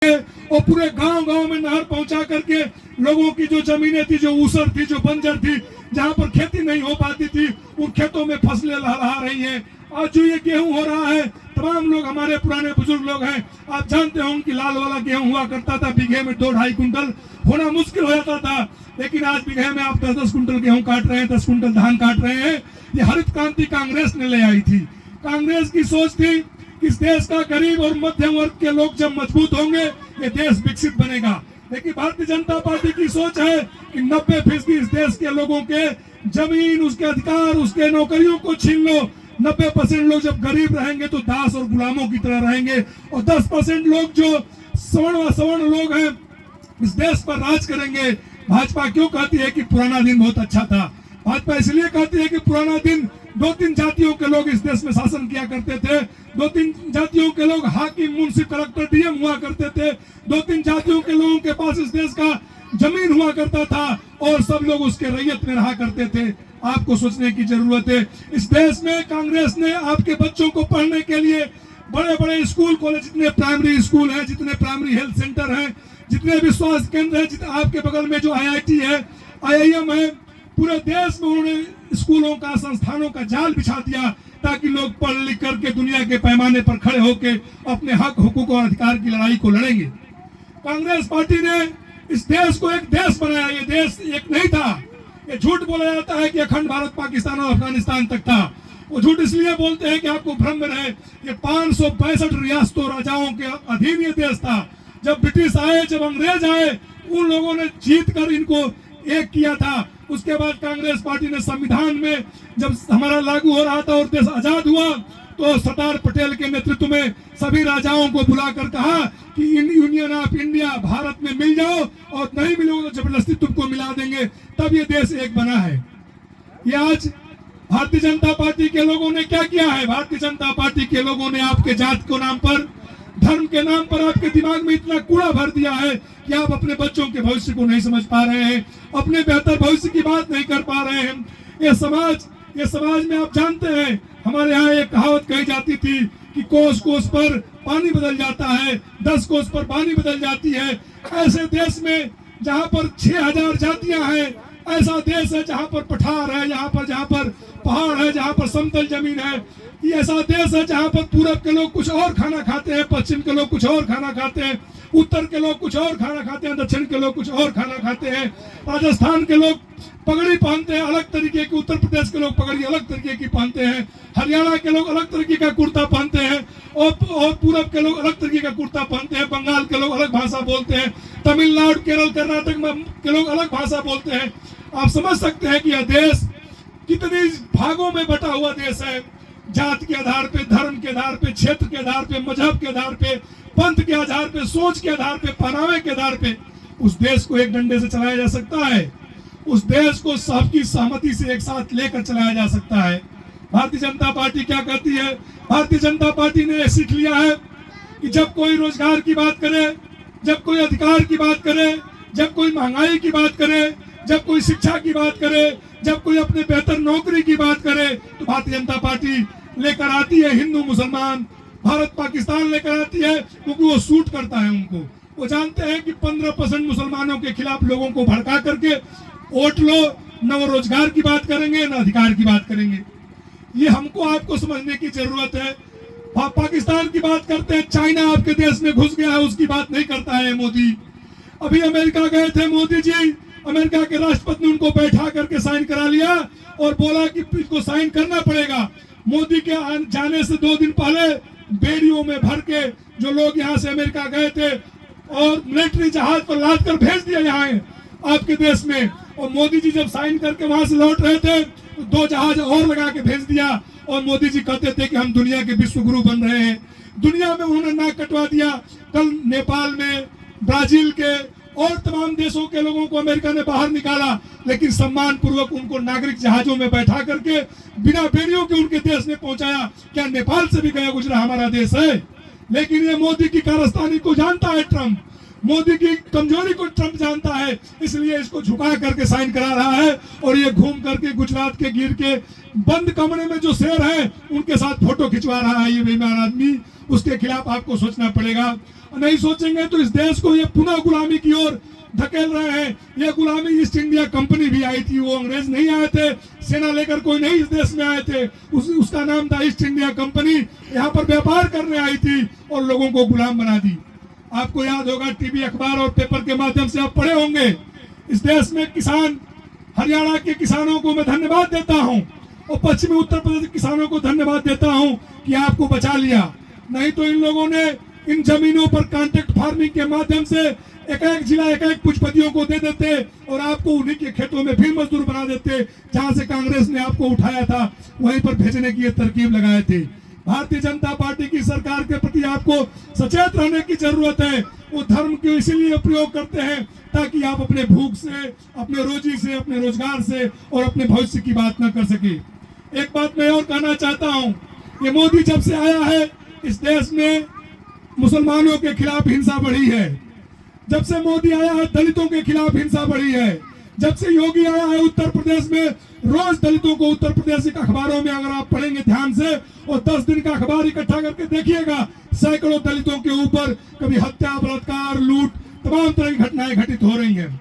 और पूरे गांव गांव में नहर पहुंचा करके लोगों की जो जमीनें थी, जो ऊसर थी, जो बंजर थी, जहां पर खेती नहीं हो पाती थी, उन खेतों में फसलें लहरा रही हैं। आज जो ये गेहूं हो रहा है, तमाम लोग हमारे पुराने बुजुर्ग लोग हैं, आप जानते होंगे कि लाल वाला गेहूं हुआ करता था, बीघे में 2-2.5 कुंटल होना मुश्किल हो जाता था। लेकिन आज बीघे में आप 10-10 कुंटल गेहूं काट रहे हैं, 10 कुंटल धान काट रहे हैं। ये हरित क्रांति कांग्रेस ने ले आई थी। कांग्रेस की सोच थी कि इस देश का गरीब और मध्यम वर्ग के लोग जब मजबूत होंगे, ये देश विकसित बनेगा। लेकिन भारतीय जनता पार्टी की सोच है कि 90% इस देश के लोगों के जमीन, उसके अधिकार, उसके नौकरियों को छीन लो। 90% लोग जब गरीब रहेंगे तो दास और गुलामों की तरह रहेंगे, और 10% लोग जो सवर्ण लोग हैं इस देश पर राज करेंगे। भाजपा क्यों कहती है कि पुराना दिन बहुत अच्छा था? भाजपा इसलिए कहती है कि पुराना दिन 2-3 जातियों के लोग इस देश में शासन किया करते थे। 2-3 जातियों के लोग हाकिम, मुंशी, कलेक्टर, डीएम हुआ करते थे। 2-3 जातियों के लोगों के पास इस देश का जमीन हुआ करता था और सब लोग उसके रैयत में रहा करते थे। आपको सोचने की जरूरत है। इस देश में कांग्रेस ने आपके बच्चों को पढ़ने के लिए बड़े बड़े स्कूल, कॉलेज, जितने प्राइमरी स्कूल हैं, जितने प्राइमरी हेल्थ सेंटर हैं, जितने भी स्वास्थ्य केंद्र हैं, आपके बगल में जो IIT है, IIM है, पूरे देश में उन्होंने स्कूलों का, संस्थानों का जाल बिछा दिया ताकि लोग पढ़ लिख करके दुनिया के पैमाने पर खड़े होकर अपने हक, हुकूक और अधिकार की लड़ाई को लड़ेंगे। कांग्रेस पार्टी ने इस देश को एक देश बनाया। ये देश एक नहीं था। ये झूठ बोला जाता है कि अखंड भारत पाकिस्तान और अफगानिस्तान तक था। वो झूठ इसलिए बोलते हैं कि आपको भ्रम में रहे। ये 562 रियासतों, राजाओं के अधीन ये देश था। जब ब्रिटिश आए, जब अंग्रेज आए, उन लोगों ने जीत कर इनको एक किया था। उसके बाद कांग्रेस पार्टी ने संविधान में जब हमारा लागू हो रहा था और देश आजाद हुआ, तो सरदार पटेल के नेतृत्व में सभी राजाओं को बुलाकर कहा कि यूनियन ऑफ इंडिया, भारत में मिल जाओ, और नहीं मिलोगे तो जबरदस्ती तुमको मिला देंगे। तब ये देश एक बना है। ये आज भारतीय जनता पार्टी के लोगों ने क्या किया है? भारतीय जनता पार्टी के लोगों ने आपके जात के नाम पर, धर्म के नाम पर आपके दिमाग में इतना कूड़ा भर दिया है कि आप अपने बच्चों के भविष्य को नहीं समझ पा रहे हैं, अपने बेहतर भविष्य की बात नहीं कर पा रहे हैं। ये समाज में आप जानते हैं, हमारे यहाँ एक कहावत कही जाती थी कि कोस कोस पर पानी बदल जाता है, 10 कोस पर पानी बदल जाती है। ऐसे देश में जहाँ पर 6000 जातियां हैं, ऐसा देश है जहाँ पर पठार है, जहाँ पर पहाड़ है, जहाँ पर समतल जमीन है। ये ऐसा देश है जहाँ पर पूरब के लोग कुछ और खाना खाते हैं, पश्चिम के लोग कुछ और खाना खाते हैं, उत्तर के लोग कुछ और खाना खाते हैं, दक्षिण के लोग कुछ और खाना खाते हैं। राजस्थान के लोग पगड़ी पहनते हैं अलग तरीके की, उत्तर प्रदेश के लोग पगड़ी अलग तरीके की पहनते हैं, हरियाणा के लोग अलग तरीके का कुर्ता पहनते हैं, और पूरब के लोग अलग तरीके का कुर्ता पहनते हैं। बंगाल के लोग अलग भाषा बोलते हैं, तमिलनाडु, केरल, कर्नाटक में के लोग अलग भाषा बोलते हैं। आप समझ सकते हैं कि यह देश कितनी भागों में बटा हुआ देश है। जात के आधार पे, धर्म के आधार पे, क्षेत्र के आधार पे, मजहब के आधार पे, पंथ के आधार पे, सोच के आधार पे, पहनावे के आधार पे उस देश को एक डंडे से चलाया जा सकता है। उस देश को सबकी सहमति से एक साथ लेकर चलाया जा सकता है। भारतीय जनता पार्टी क्या करती है? भारतीय जनता पार्टी ने सीख लिया है कि जब कोई रोजगार की बात करे, जब कोई अधिकार की बात करे, जब कोई महंगाई की बात करे, जब कोई शिक्षा की बात करे, जब कोई अपने बेहतर नौकरी की बात करे, तो भारतीय जनता पार्टी लेकर आती है हिंदू मुसलमान, भारत पाकिस्तान लेकर आती है, क्योंकि वो सूट करता है उनको। वो जानते हैं कि 15% मुसलमानों के खिलाफ लोगों को भड़का करके वोट लो, न वो रोजगार की बात करेंगे, न अधिकार की बात करेंगे। ये हमको आपको समझने की जरूरत है। पाकिस्तान की बात करते हैं, चाइना आपके देश में घुस गया है, उसकी बात नहीं करता है मोदी। अभी अमेरिका गए थे मोदी जी, अमेरिका के राष्ट्रपति ने उनको बैठा करके साइन करा लिया और बोला कि इसको साइन करना पड़ेगा। मोदी के जाने से 2 दिन पहले बेड़ियों में भर के जो लोग यहाँ से अमेरिका गए थे और मिलिट्री जहाज पर लाद कर भेज दिया यहाँ आपके देश में। और मोदी जी जब साइन करके वहां से लौट रहे थे तो 2 जहाज और लगा के भेज दिया, और मोदी जी कहते थे कि हम दुनिया के विश्व गुरु बन रहे हैं। दुनिया में उन्होंने नाक कटवा दिया। कल नेपाल में, ब्राजील के और तमाम देशों के लोगों को अमेरिका ने बाहर निकाला, लेकिन सम्मान पूर्वक उनको नागरिक जहाजों में बैठा करके बिना बेड़ियों के उनके देश में पहुंचाया। क्या नेपाल से भी गया गुजरा हमारा देश है? लेकिन ये मोदी की कारस्तानी को जानता है ट्रम्प। मोदी की कमजोरी को ट्रंप जानता है, इसलिए इसको झुका करके साइन करा रहा है। और ये घूम करके गुजरात के गिर के बंद कमरे में जो शेर है उनके साथ फोटो खिंचवा रहा है ये बेईमान आदमी। उसके खिलाफ आपको सोचना पड़ेगा। नहीं सोचेंगे तो इस देश को ये पुनः गुलामी की ओर धकेल रहे हैं। ये गुलामी ईस्ट इंडिया कंपनी भी आई थी, वो अंग्रेज नहीं आए थे, सेना लेकर कोई नहीं इस देश में आए थे, उसका नाम था ईस्ट इंडिया कंपनी। यहाँ पर व्यापार करने आई थी और लोगों को गुलाम बना दी। आपको याद होगा, टीवी अखबार और पेपर के माध्यम से आप पढ़े होंगे, इस देश में किसान, हरियाणा के किसानों को मैं धन्यवाद देता हूं और पश्चिमी उत्तर प्रदेश के किसानों को धन्यवाद देता हूं कि आपको बचा लिया। नहीं तो इन लोगों ने इन जमीनों पर कॉन्ट्रैक्ट फार्मिंग के माध्यम से एक एक जिला एक एक पूंजीपतियों को दे देते और आपको उन्हीं के खेतों में फिर मजदूर बना देते। जहां से कांग्रेस ने आपको उठाया था वहीं पर भेजने की ये तरकीब लगाए थे। भारतीय जनता पार्टी की सरकार के प्रति आपको सचेत रहने की जरूरत है। वो धर्म को इसीलिए प्रयोग करते हैं ताकि आप अपने भूख से, अपने रोजी से, अपने रोजगार से और अपने भविष्य की बात न कर सके। एक बात मैं और कहना चाहता हूँ, ये मोदी जब से आया है इस देश में मुसलमानों के खिलाफ हिंसा बढ़ी है। जब से मोदी आया है दलितों के खिलाफ हिंसा बढ़ी है। जब से योगी आया है उत्तर प्रदेश में रोज दलितों को उत्तर प्रदेश के अखबारों में अगर आप पढ़ेंगे ध्यान से और 10 दिन का अखबार इकट्ठा करके देखिएगा, सैकड़ों दलितों के ऊपर कभी हत्या, बलात्कार, लूट, तमाम तरह की घटनाएं घटित हो रही हैं।